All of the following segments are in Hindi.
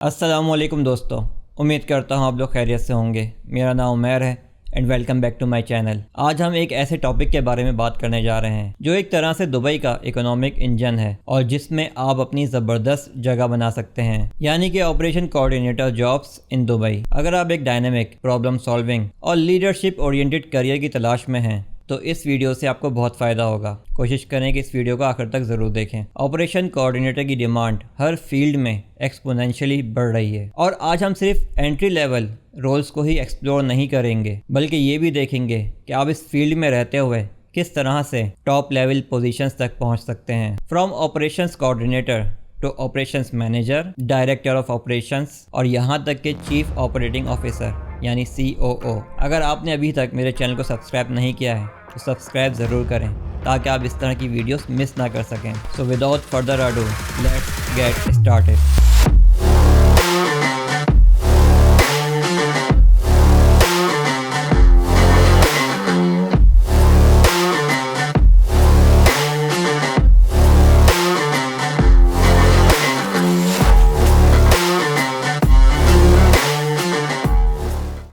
अस्सलामुअलैकुम दोस्तों, उम्मीद करता हूँ आप लोग खैरियत से होंगे। मेरा नाम उमैर है and welcome back to my channel. आज हम एक ऐसे टॉपिक के बारे में बात करने जा रहे हैं जो एक तरह से दुबई का इकोनॉमिक इंजन है और जिसमें आप अपनी ज़बरदस्त जगह बना सकते हैं, यानी कि operation coordinator jobs in Dubai. अगर आप एक डायनेमिक, प्रॉब्लम सॉल्विंग और लीडरशिप ओरिएंटेड करियर की तलाश में हैं तो इस वीडियो से आपको बहुत फ़ायदा होगा। कोशिश करें कि इस वीडियो को आखिर तक ज़रूर देखें। ऑपरेशन कोऑर्डिनेटर की डिमांड हर फील्ड में एक्सपोनेंशियली बढ़ रही है और आज हम सिर्फ एंट्री लेवल रोल्स को ही एक्सप्लोर नहीं करेंगे, बल्कि ये भी देखेंगे कि आप इस फील्ड में रहते हुए किस तरह से टॉप लेवल पोजीशंस तक पहुंच सकते हैं। From operations coordinator to operations manager, director of operations और यहाँ तक के चीफ ऑपरेटिंग ऑफिसर यानी COO। अगर आपने अभी तक मेरे चैनल को सब्सक्राइब नहीं किया है तो सब्सक्राइब ज़रूर करें ताकि आप इस तरह की वीडियोस मिस ना कर सकें। So without further ado let's get started.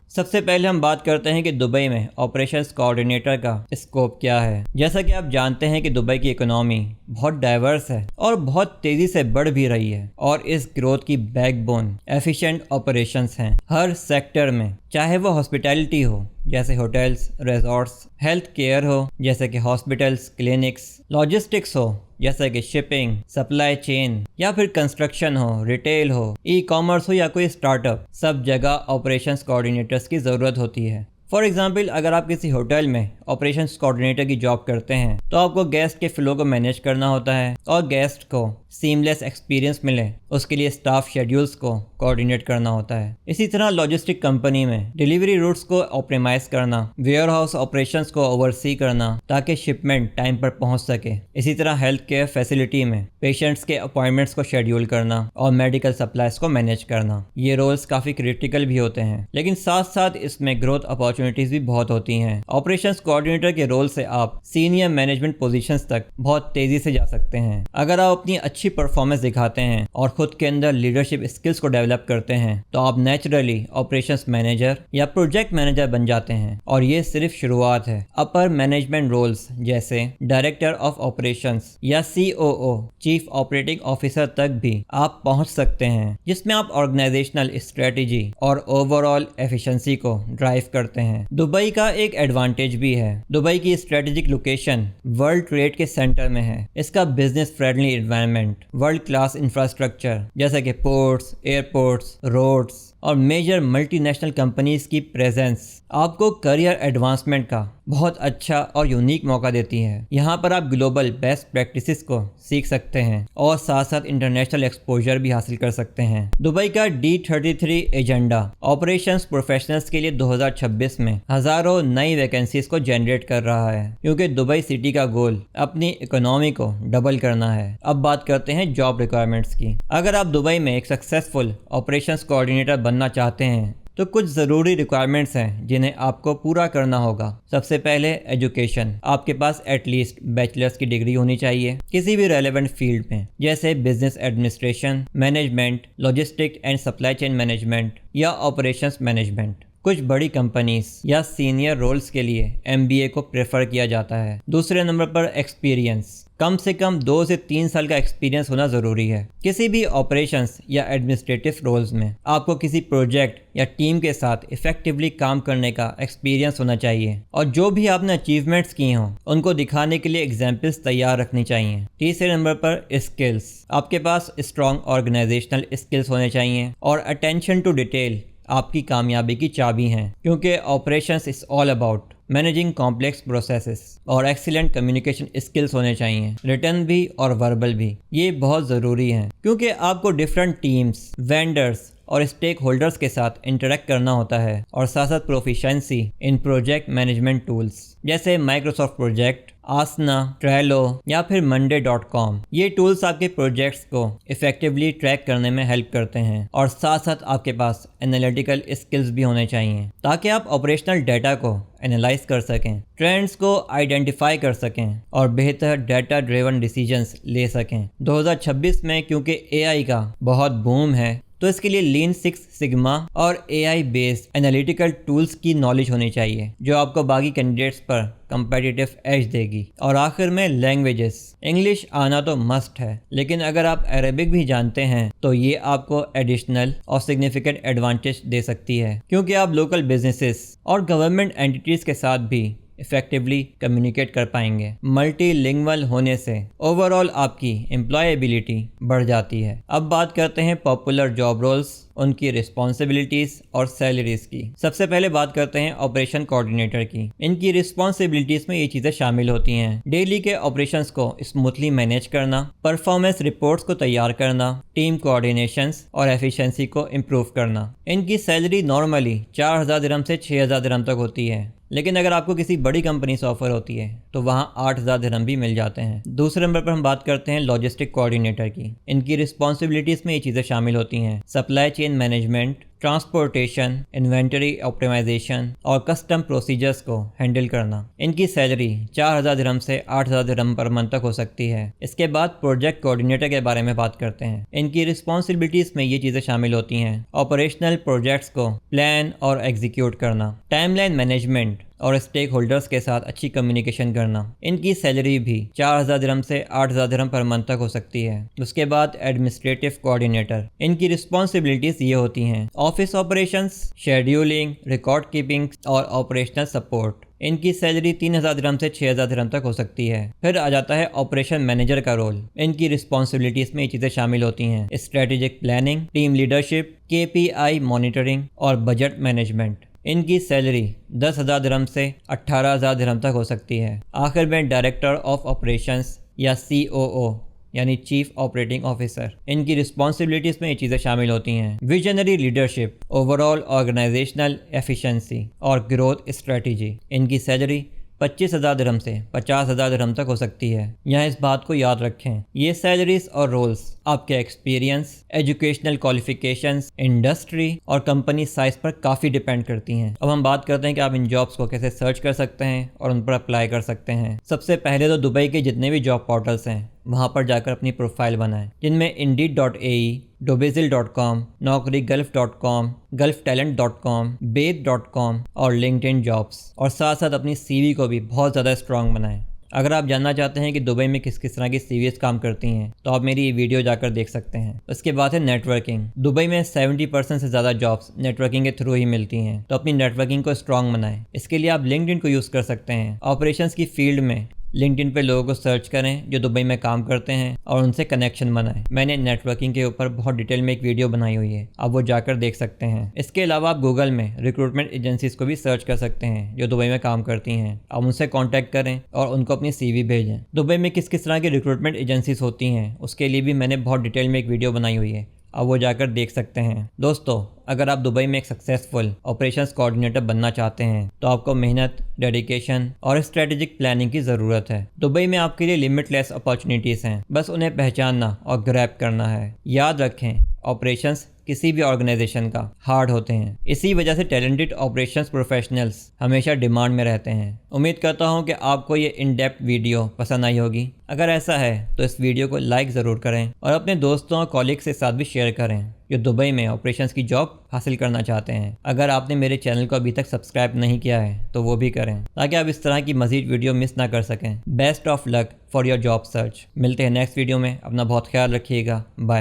सबसे पहले हम बात करते हैं कि दुबई में ऑपरेशंस कोऑर्डिनेटर का स्कोप क्या है। जैसा कि आप जानते हैं कि दुबई की इकोनॉमी बहुत डाइवर्स है और बहुत तेज़ी से बढ़ भी रही है और इस ग्रोथ की बैकबोन एफिशिएंट ऑपरेशंस हैं हर सेक्टर में, चाहे वो हॉस्पिटैलिटी हो जैसे होटल्स, रिजॉर्ट्स, हेल्थ केयर हो जैसे कि हॉस्पिटल्स, क्लिनिक्स, लॉजिस्टिक्स हो जैसे कि शिपिंग, सप्लाई चेन या फिर कंस्ट्रक्शन हो, रिटेल हो, ई कॉमर्स हो या कोई स्टार्टअप, सब जगह ऑपरेशंस कोऑर्डिनेटर्स की ज़रूरत होती है। फॉर एग्जाम्पल, अगर आप किसी होटल में ऑपरेशंस कोऑर्डिनेटर की जॉब करते हैं तो आपको गेस्ट के फ्लो को मैनेज करना होता है और गेस्ट को सीमलेस एक्सपीरियंस मिले उसके लिए स्टाफ शेड्यूल्स को कोऑर्डिनेट करना होता है। इसी तरह लॉजिस्टिक कंपनी में डिलीवरी रूट्स को ऑप्टिमाइज करना, वेयर हाउस ऑपरेशंस को ओवरसी करना ताकि शिपमेंट टाइम पर पहुंच सके। इसी तरह हेल्थ केयर फैसिलिटी में पेशेंट्स के अपॉइंटमेंट्स को शेड्यूल करना और मेडिकल सप्लाईज को मैनेज करना। ये रोल्स काफ़ी क्रिटिकल भी होते हैं, लेकिन साथ साथ इसमें ग्रोथ अपॉर्चुनिटीज़ भी बहुत होती हैं। ऑपरेशंस कोऑर्डिनेटर के रोल से आप सीनियर मैनेजमेंट पोजीशंस तक बहुत तेज़ी से जा सकते हैं। अगर आप अपनी अच्छी परफॉर्मेंस दिखाते हैं और खुद के अंदर लीडरशिप स्किल्स को डेवलप करते हैं तो आप नेचुरली ऑपरेशंस मैनेजर या प्रोजेक्ट मैनेजर बन जाते हैं और ये सिर्फ शुरुआत है। अपर मैनेजमेंट रोल्स जैसे डायरेक्टर ऑफ ऑपरेशंस या COO, चीफ ऑपरेटिंग ऑफिसर तक भी आप पहुंच सकते हैं, जिसमें आप ऑर्गेनाइजेशनल स्ट्रेटेजी और ओवरऑल एफिशिएंसी को ड्राइव करते हैं। दुबई का एक एडवांटेज भी है। दुबई की स्ट्रेटेजिक लोकेशन वर्ल्ड ट्रेड के सेंटर में है। इसका business friendly environment, world class infrastructure जैसे कि पोर्ट्स, एयरपोर्ट्स, रोड्स और मेजर मल्टीनेशनल कंपनीज की प्रेजेंस आपको करियर एडवांसमेंट का बहुत अच्छा और यूनिक मौका देती है। यहाँ पर आप ग्लोबल बेस्ट प्रैक्टिसेस को सीख सकते हैं और साथ साथ इंटरनेशनल एक्सपोजर भी हासिल कर सकते हैं। दुबई का D33 एजेंडा ऑपरेशंस प्रोफेशनल्स के लिए 2026 में हजारों नई वैकेंसीज को जनरेट कर रहा है, क्योंकि दुबई सिटी का गोल अपनी इकोनॉमी को डबल करना है। अब बात करते हैं जॉब रिक्वायरमेंट्स की। अगर आप दुबई में एक सक्सेसफुल ऑपरेशंस कोऑर्डिनेटर बनना चाहते हैं तो कुछ ज़रूरी रिक्वायरमेंट्स हैं जिन्हें आपको पूरा करना होगा। सबसे पहले एजुकेशन। आपके पास एटलीस्ट बैचलर्स की डिग्री होनी चाहिए किसी भी रेलेवेंट फील्ड में, जैसे business administration, management, logistic and supply chain management या ऑपरेशंस मैनेजमेंट। कुछ बड़ी कंपनीज या सीनियर रोल्स के लिए MBA को प्रेफर किया जाता है। दूसरे नंबर पर एक्सपीरियंस। कम से कम 2 से 3 साल का एक्सपीरियंस होना ज़रूरी है। किसी भी ऑपरेशंस या एडमिनिस्ट्रेटिव रोल्स में आपको किसी प्रोजेक्ट या टीम के साथ इफेक्टिवली काम करने का एक्सपीरियंस होना चाहिए और जो भी आपने अचीवमेंट्स किए हों उनको दिखाने के लिए एग्जाम्पल्स तैयार रखनी चाहिए। तीसरे नंबर पर स्किल्स। आपके पास स्ट्रॉन्ग ऑर्गेनाइजेशनल स्किल्स होने चाहिए और अटेंशन टू डिटेल आपकी कामयाबी की चाबी हैं, क्योंकि operations is all about managing complex processes और एक्सीलेंट कम्युनिकेशन स्किल्स होने चाहिए, रिटर्न भी और वर्बल भी। ये बहुत ज़रूरी हैं क्योंकि आपको डिफरेंट टीम्स, वेंडर्स और स्टेक होल्डर्स के साथ इंटरेक्ट करना होता है और साथ साथ प्रोफिशिएंसी इन प्रोजेक्ट मैनेजमेंट टूल्स जैसे माइक्रोसॉफ्ट प्रोजेक्ट, आसना, ट्रेलो या फिर monday.com। ये टूल्स आपके प्रोजेक्ट्स को इफेक्टिवली ट्रैक करने में हेल्प करते हैं और साथ साथ आपके पास एनालिटिकल स्किल्स भी होने चाहिए ताकि आप ऑपरेशनल डाटा को एनालाइज कर सकें, ट्रेंड्स को आइडेंटिफाई कर सकें और बेहतर डाटा ड्रिवन डिसीजंस ले सकें। 2026 में क्योंकि AI का बहुत बूम है तो इसके लिए लीन सिक्स सिग्मा और AI बेस्ड एनालिटिकल टूल्स की नॉलेज होनी चाहिए जो आपको बाकी कैंडिडेट्स पर कंपेटिटिव एज देगी। और आखिर में लैंग्वेजेस, इंग्लिश आना तो मस्ट है, लेकिन अगर आप अरेबिक भी जानते हैं तो ये आपको एडिशनल और सिग्निफिकेंट एडवांटेज दे सकती है, क्योंकि आप लोकल बिजनेसेस और गवर्नमेंट एंटिटीज के साथ भी इफेक्टिवली कम्युनिकेट कर पाएंगे। मल्टीलिंगुअल होने से ओवरऑल आपकी एम्प्लॉयबिलिटी बढ़ जाती है। अब बात करते हैं पॉपुलर जॉब रोल्स, उनकी रिस्पॉन्सिबिलिटीज और सैलरीज की। सबसे पहले बात करते हैं ऑपरेशन कोऑर्डिनेटर की। इनकी रिस्पॉन्सिबिलिटीज में ये चीजें शामिल होती हैं: डेली के ऑपरेशंस को स्मूथली मैनेज करना, परफॉर्मेंस रिपोर्ट्स को तैयार करना, टीम कोऑर्डिनेशंस और एफिशिएंसी को इम्प्रूव करना। इनकी सैलरी नॉर्मली 4000 दिरहम से 6000 दिरहम तक होती है, लेकिन अगर आपको किसी बड़ी कंपनी से ऑफर होती है तो वहाँ 8000 दिरहम भी मिल जाते हैं। दूसरे नंबर पर हम बात करते हैं लॉजिस्टिक कोऑर्डिनेटर की। इनकी रिस्पॉन्सिबिलिटीज में ये चीज़ें शामिल होती हैं: supply chain management, transportation, inventory optimisation और कस्टम प्रोसीजर्स को हैंडल करना। इनकी सैलरी 4000 दिरहम से 8000 दिरहम पर मंथ तक हो सकती है। इसके बाद प्रोजेक्ट कोऑर्डिनेटर के बारे में बात करते हैं। इनकी रिस्पॉन्सिबिलिटीज में ये चीज़ें शामिल होती हैं: ऑपरेशनल प्रोजेक्ट्स को प्लान और एग्जीक्यूट करना, टाइमलाइन मैनेजमेंट और स्टेक होल्डर्स के साथ अच्छी कम्युनिकेशन करना। इनकी सैलरी भी 4000 दिरहम से 8000 दिरहम पर मंथ तक हो सकती है। उसके बाद एडमिनिस्ट्रेटिव कोऑर्डिनेटर। इनकी रिस्पॉन्सिबिलिटीज ये होती हैं: office operations, scheduling, record keeping और ऑपरेशनल सपोर्ट। इनकी सैलरी 3000 दिरहम से 6000 दिरहम तक हो सकती है। फिर आ जाता है ऑपरेशन मैनेजर का रोल। इनकी रिस्पॉन्सिबिलिटीज में ये चीज़ें शामिल होती हैं: strategic planning, team leadership, KPI monitoring और बजट मैनेजमेंट। इनकी सैलरी 10,000 दिरहम से 18,000 दिरहम तक हो सकती है। आखिर में डायरेक्टर ऑफ ऑपरेशंस या COO यानी चीफ ऑपरेटिंग ऑफिसर। इनकी रिस्पॉन्सिबिलिटीज में ये चीज़ें शामिल होती हैं: visionary leadership, overall organisational efficiency और ग्रोथ स्ट्रेटजी। इनकी सैलरी 25,000 दिरहम से 50,000 दिरहम तक हो सकती है। यहाँ इस बात को याद रखें, ये सैलरीज और रोल्स आपके एक्सपीरियंस, एजुकेशनल क्वालिफिकेशंस, इंडस्ट्री और कंपनी साइज पर काफ़ी डिपेंड करती हैं। अब हम बात करते हैं कि आप इन जॉब्स को कैसे सर्च कर सकते हैं और उन पर अप्लाई कर सकते हैं। सबसे पहले तो दुबई के जितने भी जॉब पोर्टल्स हैं वहाँ पर जाकर अपनी प्रोफाइल बनाएं, जिनमें Indeed.ae, Dobezil.com, Naukrigulf.com, gulftalent.com, Baith.com और LinkedIn जॉब्स। और साथ साथ अपनी CV को भी बहुत ज़्यादा स्ट्रॉन्ग बनाएं। अगर आप जानना चाहते हैं कि दुबई में किस किस तरह की CVs काम करती हैं तो आप मेरी ये वीडियो जाकर देख सकते हैं। उसके बाद है नेटवर्किंग। दुबई में 70% से ज़्यादा जॉब्स नेटवर्किंग के थ्रू ही मिलती हैं, तो अपनी नेटवर्किंग को स्ट्रॉन्ग बनाएं। इसके लिए आप LinkedIn को यूज़ कर सकते हैं। ऑपरेशंस की फील्ड में LinkedIn पे लोगों को सर्च करें जो दुबई में काम करते हैं और उनसे कनेक्शन बनाएं। मैंने नेटवर्किंग के ऊपर बहुत डिटेल में एक वीडियो बनाई हुई है, आप वो जाकर देख सकते हैं। इसके अलावा आप गूगल में रिक्रूटमेंट एजेंसीज को भी सर्च कर सकते हैं जो दुबई में काम करती हैं। आप उनसे कांटेक्ट करें और उनको अपनी CV भेजें। दुबई में किस किस तरह की रिक्रूटमेंट एजेंसीज होती हैं उसके लिए भी मैंने बहुत डिटेल में एक वीडियो बनाई हुई है, आप वो जाकर देख सकते हैं। दोस्तों, अगर आप दुबई में एक सक्सेसफुल ऑपरेशंस कोऑर्डिनेटर बनना चाहते हैं तो आपको मेहनत, डेडिकेशन और स्ट्रेटेजिक प्लानिंग की ज़रूरत है। दुबई में आपके लिए लिमिटलेस अपॉर्चुनिटीज़ हैं, बस उन्हें पहचानना और ग्रैब करना है। याद रखें, ऑपरेशंस किसी भी ऑर्गेनाइजेशन का हार्ड होते हैं। इसी वजह से टैलेंटेड ऑपरेशंस प्रोफेशनल्स हमेशा डिमांड में रहते हैं। उम्मीद करता हूं कि आपको ये इन डेप्थ वीडियो पसंद आई होगी। अगर ऐसा है तो इस वीडियो को लाइक ज़रूर करें और अपने दोस्तों और कॉलीग्स के साथ भी शेयर करें जो दुबई में ऑपरेशंस की जॉब हासिल करना चाहते हैं। अगर आपने मेरे चैनल को अभी तक सब्सक्राइब नहीं किया है तो वो भी करें ताकि आप इस तरह की मज़ीद वीडियो मिस ना कर सकें। Best of luck for your job search. मिलते हैं नेक्स्ट वीडियो में। अपना बहुत ख्याल रखिएगा। बाय।